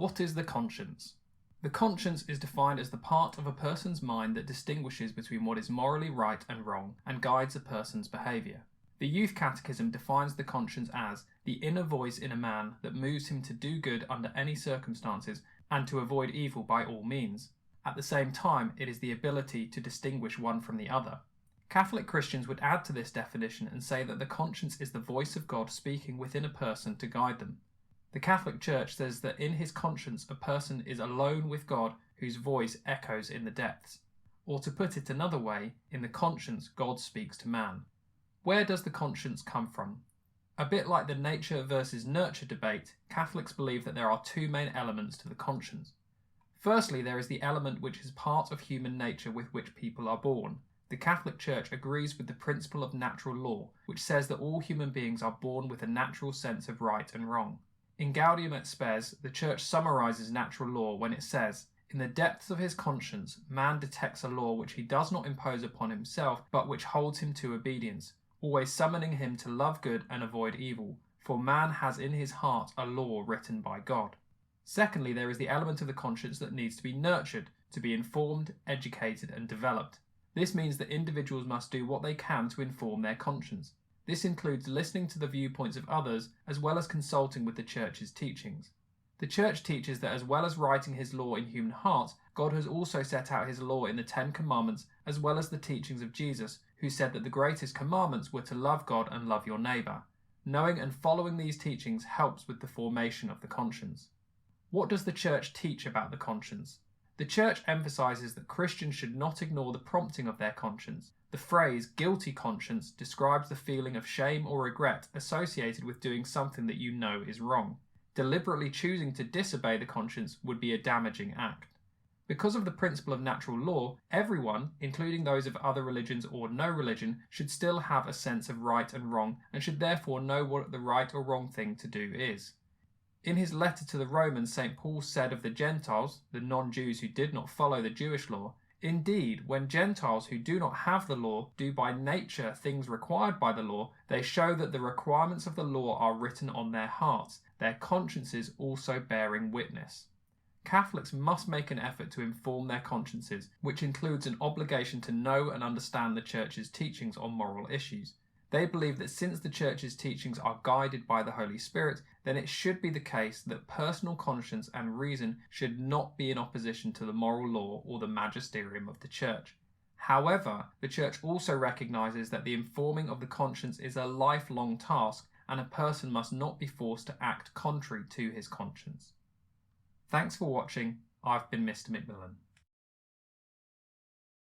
What is the conscience? The conscience is defined as the part of a person's mind that distinguishes between what is morally right and wrong and guides a person's behaviour. The Youth Catechism defines the conscience as the inner voice in a man that moves him to do good under any circumstances and to avoid evil by all means. At the same time, it is the ability to distinguish one from the other. Catholic Christians would add to this definition and say that the conscience is the voice of God speaking within a person to guide them. The Catholic Church says that in his conscience a person is alone with God whose voice echoes in the depths. Or to put it another way, in the conscience God speaks to man. Where does the conscience come from? A bit like the nature versus nurture debate, Catholics believe that there are two main elements to the conscience. Firstly, there is the element which is part of human nature with which people are born. The Catholic Church agrees with the principle of natural law, which says that all human beings are born with a natural sense of right and wrong. In Gaudium et Spes, the Church summarises natural law when it says, "In the depths of his conscience, man detects a law which he does not impose upon himself, but which holds him to obedience, always summoning him to love good and avoid evil, for man has in his heart a law written by God." Secondly, there is the element of the conscience that needs to be nurtured, to be informed, educated and developed. This means that individuals must do what they can to inform their conscience. This includes listening to the viewpoints of others as well as consulting with the Church's teachings. The Church teaches that as well as writing his law in human hearts, God has also set out his law in the 10 Commandments as well as the teachings of Jesus, who said that the greatest commandments were to love God and love your neighbour. Knowing and following these teachings helps with the formation of the conscience. What does the Church teach about the conscience? The Church emphasises that Christians should not ignore the prompting of their conscience. The phrase guilty conscience describes the feeling of shame or regret associated with doing something that you know is wrong. Deliberately choosing to disobey the conscience would be a damaging act. Because of the principle of natural law, everyone, including those of other religions or no religion, should still have a sense of right and wrong and should therefore know what the right or wrong thing to do is. In his letter to the Romans, St. Paul said of the Gentiles, the non-Jews who did not follow the Jewish law, "Indeed, when Gentiles who do not have the law do by nature things required by the law, they show that the requirements of the law are written on their hearts, their consciences also bearing witness." Catholics must make an effort to inform their consciences, which includes an obligation to know and understand the Church's teachings on moral issues. They believe that since the Church's teachings are guided by the Holy Spirit, then it should be the case that personal conscience and reason should not be in opposition to the moral law or the magisterium of the Church. However, the Church also recognises that the informing of the conscience is a lifelong task and a person must not be forced to act contrary to his conscience. Thanks for watching. I've been Mr. McMillan.